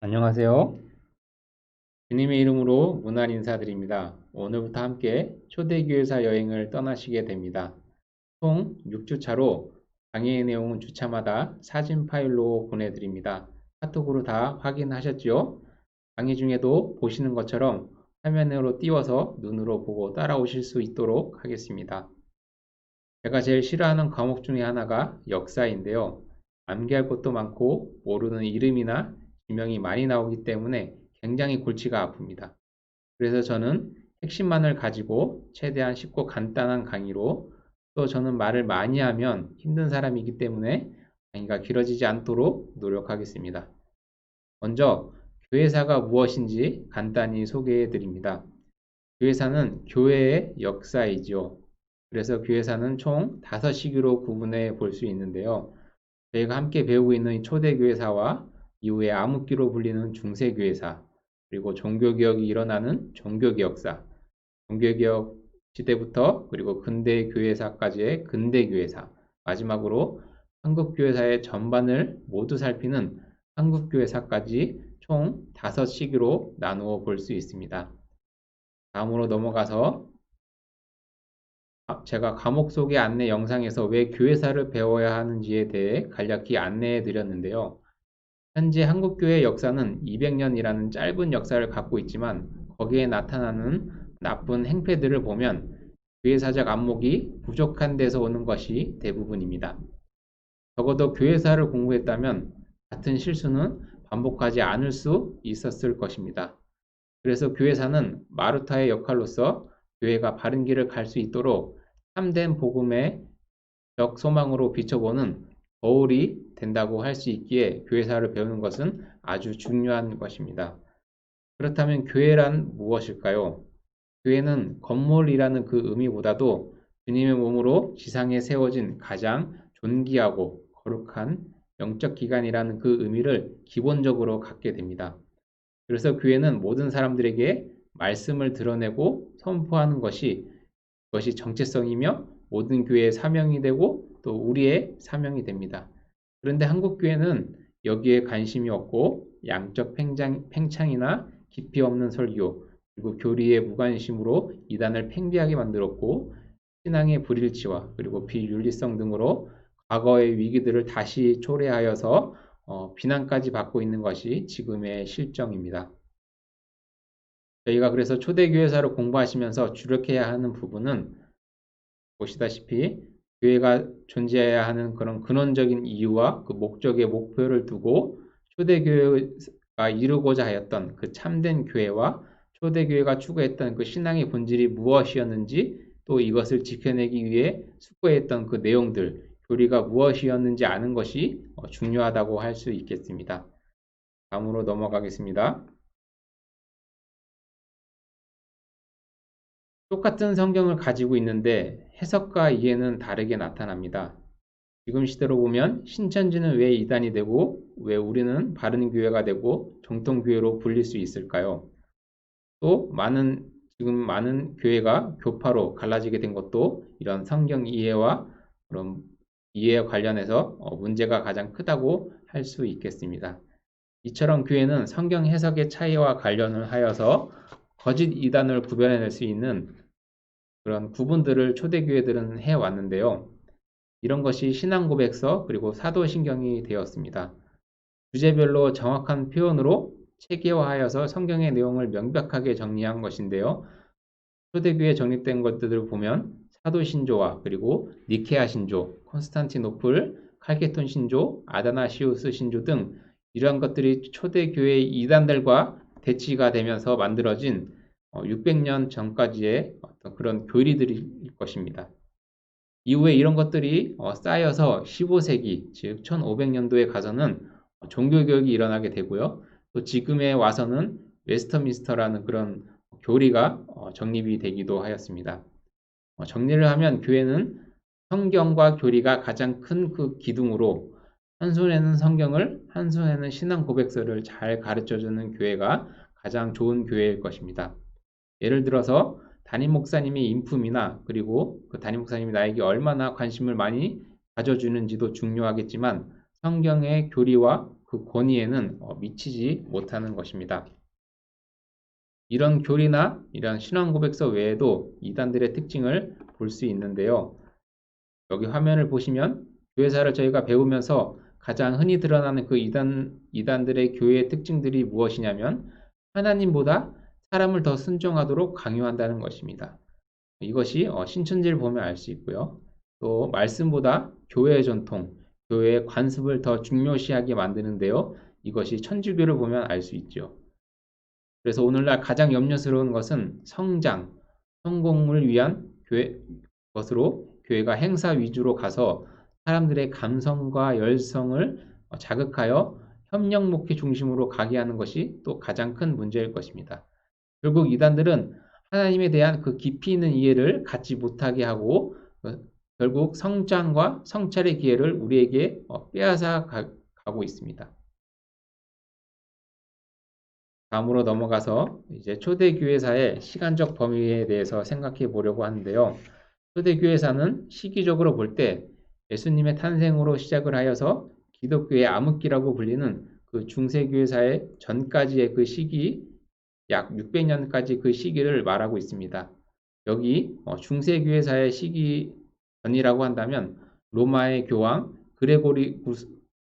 안녕하세요. 주님의 이름으로 문안 인사드립니다. 오늘부터 함께 초대교회사 여행을 떠나시게 됩니다. 총 6주차로 강의의 내용은 주차마다 사진 파일로 보내드립니다. 카톡으로 다 확인하셨죠? 강의 중에도 보시는 것처럼 화면으로 띄워서 눈으로 보고 따라오실 수 있도록 하겠습니다. 제가 제일 싫어하는 과목 중에 하나가 역사인데요. 암기할 것도 많고 모르는 이름이나 지명이 많이 나오기 때문에 굉장히 골치가 아픕니다. 그래서 저는 핵심만을 가지고 최대한 쉽고 간단한 강의로, 또 저는 말을 많이 하면 힘든 사람이기 때문에 강의가 길어지지 않도록 노력하겠습니다. 먼저 교회사가 무엇인지 간단히 소개해 드립니다. 교회사는 교회의 역사이지요. 그래서 교회사는 총 5시기로 구분해 볼 수 있는데요. 저희가 함께 배우고 있는 초대교회사와 이후에 암흑기로 불리는 중세교회사, 그리고 종교개혁이 일어나는 종교개혁사, 종교개혁 시대부터 그리고 근대교회사까지의 근대교회사, 마지막으로 한국교회사의 전반을 모두 살피는 한국교회사까지 총 5시기로 나누어 볼 수 있습니다. 다음으로 넘어가서 제가 과목 속의 안내 영상에서 왜 교회사를 배워야 하는지에 대해 간략히 안내해 드렸는데요. 현재 한국교회 역사는 200년이라는 짧은 역사를 갖고 있지만 거기에 나타나는 나쁜 행패들을 보면 교회사적 안목이 부족한 데서 오는 것이 대부분입니다. 적어도 교회사를 공부했다면 같은 실수는 반복하지 않을 수 있었을 것입니다. 그래서 교회사는 마루타의 역할로서 교회가 바른 길을 갈 수 있도록 참된 복음의 적 소망으로 비춰보는 거울이 된다고 할 수 있기에 교회사를 배우는 것은 아주 중요한 것입니다. 그렇다면 교회란 무엇일까요? 교회는 건물이라는 그 의미보다도 주님의 몸으로 지상에 세워진 가장 존귀하고 거룩한 영적 기관이라는 그 의미를 기본적으로 갖게 됩니다. 그래서 교회는 모든 사람들에게 말씀을 드러내고 선포하는 그것이 정체성이며 모든 교회의 사명이 되고 또 우리의 사명이 됩니다. 그런데 한국교회는 여기에 관심이 없고 양적 팽창이나 깊이 없는 설교, 그리고 교리의 무관심으로 이단을 팽배하게 만들었고, 신앙의 불일치와 그리고 비윤리성 등으로 과거의 위기들을 다시 초래하여서 비난까지 받고 있는 것이 지금의 실정입니다. 저희가 그래서 초대교회사를 공부하시면서 주력해야 하는 부분은 보시다시피 교회가 존재해야 하는 그런 근원적인 이유와 그 목적의 목표를 두고 초대교회가 이루고자 하였던 그 참된 교회와 초대교회가 추구했던 그 신앙의 본질이 무엇이었는지, 또 이것을 지켜내기 위해 숙고했던 그 내용들, 교리가 무엇이었는지 아는 것이 중요하다고 할 수 있겠습니다. 다음으로 넘어가겠습니다. 똑같은 성경을 가지고 있는데 해석과 이해는 다르게 나타납니다. 지금 시대로 보면 신천지는 왜 이단이 되고 왜 우리는 바른 교회가 되고 정통교회로 불릴 수 있을까요? 또 지금 많은 교회가 교파로 갈라지게 된 것도 이런 성경 이해와 그런 이해에 관련해서 문제가 가장 크다고 할 수 있겠습니다. 이처럼 교회는 성경 해석의 차이와 관련을 하여서 거짓 이단을 구별해낼 수 있는 그런 구분들을 초대교회들은 해왔는데요. 이런 것이 신앙고백서 그리고 사도신경이 되었습니다. 주제별로 정확한 표현으로 체계화하여서 성경의 내용을 명백하게 정리한 것인데요. 초대교회에 정립된 것들을 보면 사도신조와 그리고 니케아 신조, 콘스탄티노플, 칼케톤 신조, 아다나시우스 신조 등 이러한 것들이 초대교회의 이단들과 대치가 되면서 만들어진 600년 전까지의 어떤 그런 교리들일 것입니다. 이후에 이런 것들이 쌓여서 15세기, 즉 1500년도에 가서는 종교개혁이 일어나게 되고요. 또 지금에 와서는 웨스터민스터라는 그런 교리가 정립이 되기도 하였습니다. 정리를 하면 교회는 성경과 교리가 가장 큰 그 기둥으로 한 손에는 성경을, 한 손에는 신앙 고백서를 잘 가르쳐주는 교회가 가장 좋은 교회일 것입니다. 예를 들어서 담임 목사님의 인품이나 그리고 그 담임 목사님이 나에게 얼마나 관심을 많이 가져주는지도 중요하겠지만 성경의 교리와 그 권위에는 미치지 못하는 것입니다. 이런 교리나 이런 신앙 고백서 외에도 이단들의 특징을 볼 수 있는데요. 여기 화면을 보시면 교회사를 저희가 배우면서 가장 흔히 드러나는 그 이단들의 교회의 특징들이 무엇이냐면 하나님보다 사람을 더 순종하도록 강요한다는 것입니다. 이것이 신천지를 보면 알 수 있고요. 또 말씀보다 교회의 전통, 교회의 관습을 더 중요시하게 만드는데요. 이것이 천주교를 보면 알 수 있죠. 그래서 오늘날 가장 염려스러운 것은 성장, 성공을 위한 것으로 교회가 행사 위주로 가서 사람들의 감성과 열성을 자극하여 협력 목회 중심으로 가게 하는 것이 또 가장 큰 문제일 것입니다. 결국 이단들은 하나님에 대한 그 깊이 있는 이해를 갖지 못하게 하고 결국 성장과 성찰의 기회를 우리에게 빼앗아 가고 있습니다. 다음으로 넘어가서 이제 초대교회사의 시간적 범위에 대해서 생각해 보려고 하는데요. 초대교회사는 시기적으로 볼 때 예수님의 탄생으로 시작을 하여서 기독교의 암흑기라고 불리는 그 중세교회사의 전까지의 그 시기, 약 600년까지 그 시기를 말하고 있습니다. 여기 중세교회사의 시기 전이라고 한다면 로마의 교황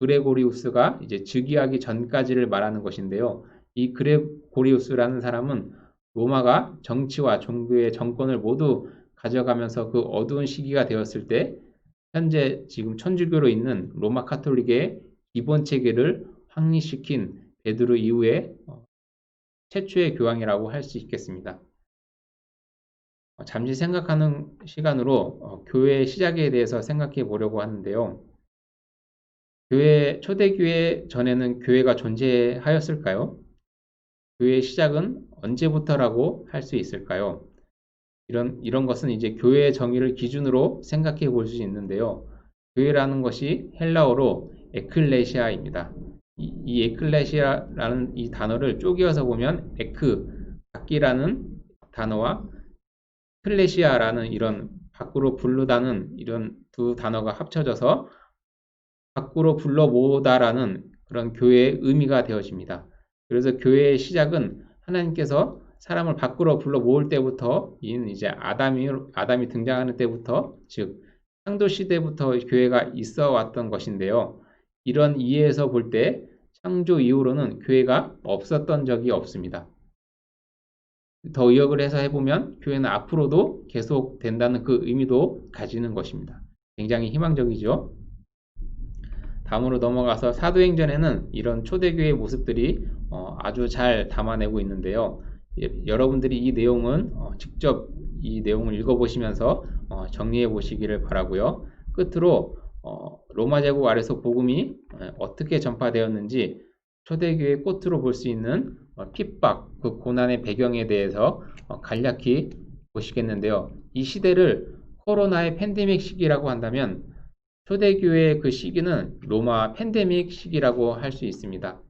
그레고리우스가 이제 즉위하기 전까지를 말하는 것인데요. 이 그레고리우스라는 사람은 로마가 정치와 종교의 정권을 모두 가져가면서 그 어두운 시기가 되었을 때 현재 지금 천주교로 있는 로마 카톨릭의 기본 체계를 확립시킨 베드로 이후에 최초의 교황이라고 할 수 있겠습니다. 잠시 생각하는 시간으로 교회의 시작에 대해서 생각해 보려고 하는데요. 초대교회 전에는 교회가 존재하였을까요? 교회의 시작은 언제부터라고 할 수 있을까요? 이런 것은 이제 교회의 정의를 기준으로 생각해 볼 수 있는데요. 교회라는 것이 헬라어로 에클레시아입니다. 이 에클레시아라는 이 단어를 쪼개어서 보면 악기라는 단어와 클레시아라는 이런 밖으로 부르다는 이런 두 단어가 합쳐져서 밖으로 불러 모으다라는 그런 교회의 의미가 되어집니다. 그래서 교회의 시작은 하나님께서 사람을 밖으로 불러 모을 때부터 이제 아담이 등장하는 때부터 즉 창조 시대부터 교회가 있어 왔던 것인데요. 이런 이해에서 볼 때 창조 이후로는 교회가 없었던 적이 없습니다. 더 의역을 해서 해보면 교회는 앞으로도 계속 된다는 그 의미도 가지는 것입니다. 굉장히 희망적이죠. 다음으로 넘어가서 사도행전에는 이런 초대교회의 모습들이 아주 잘 담아내고 있는데요. 여러분들이 이 내용은 직접 이 내용을 읽어보시면서 정리해 보시기를 바라고요. 끝으로 로마 제국 아래서 복음이 어떻게 전파되었는지 초대교회의 꽃으로 볼 수 있는 핍박, 그 고난의 배경에 대해서 간략히 보시겠는데요. 이 시대를 코로나의 팬데믹 시기라고 한다면 초대교회의 그 시기는 로마 팬데믹 시기라고 할 수 있습니다.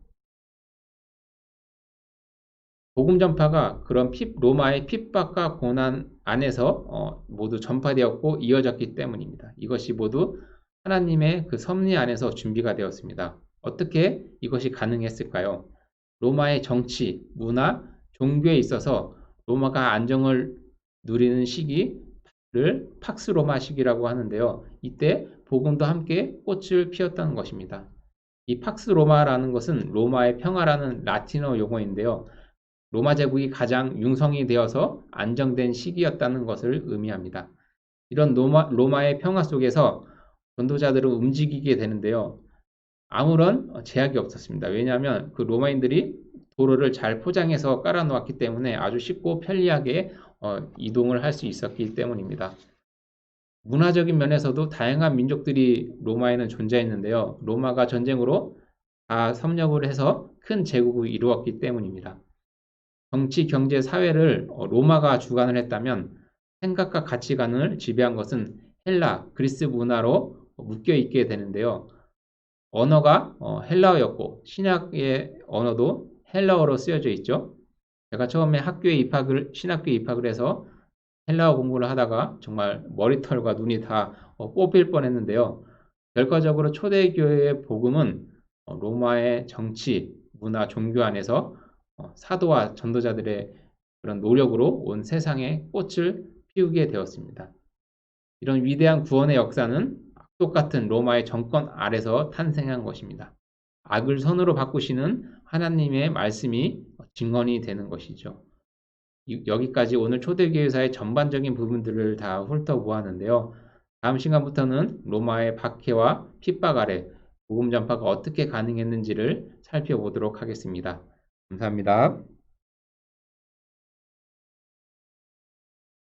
복음 전파가 그런 로마의 핍박과 고난 안에서 모두 전파되었고 이어졌기 때문입니다. 이것이 모두 하나님의 그 섭리 안에서 준비가 되었습니다. 어떻게 이것이 가능했을까요? 로마의 정치, 문화, 종교에 있어서 로마가 안정을 누리는 시기를 팍스 로마 시기라고 하는데요. 이때 복음도 함께 꽃을 피웠다는 것입니다. 이 팍스 로마라는 것은 로마의 평화라는 라틴어 용어인데요. 로마 제국이 가장 융성이 되어서 안정된 시기였다는 것을 의미합니다. 이런 로마의 평화 속에서 전도자들은 움직이게 되는데요. 아무런 제약이 없었습니다. 왜냐하면 그 로마인들이 도로를 잘 포장해서 깔아놓았기 때문에 아주 쉽고 편리하게 이동을 할 수 있었기 때문입니다. 문화적인 면에서도 다양한 민족들이 로마에는 존재했는데요. 로마가 전쟁으로 다 섭렵을 해서 큰 제국을 이루었기 때문입니다. 정치, 경제, 사회를 로마가 주관을 했다면 생각과 가치관을 지배한 것은 그리스 문화로 묶여 있게 되는데요. 언어가 헬라어였고 신약의 언어도 헬라어로 쓰여져 있죠. 제가 처음에 신학교에 입학을 해서 헬라어 공부를 하다가 정말 머리털과 눈이 다 뽑힐 뻔했는데요. 결과적으로 초대교회의 복음은 로마의 정치, 문화, 종교 안에서 사도와 전도자들의 그런 노력으로 온 세상에 꽃을 피우게 되었습니다. 이런 위대한 구원의 역사는 악독 같은 로마의 정권 아래서 탄생한 것입니다. 악을 선으로 바꾸시는 하나님의 말씀이 증언이 되는 것이죠. 여기까지 오늘 초대교회사의 전반적인 부분들을 다 훑어보았는데요. 다음 시간부터는 로마의 박해와 핍박 아래 복음 전파가 어떻게 가능했는지를 살펴보도록 하겠습니다. 감사합니다.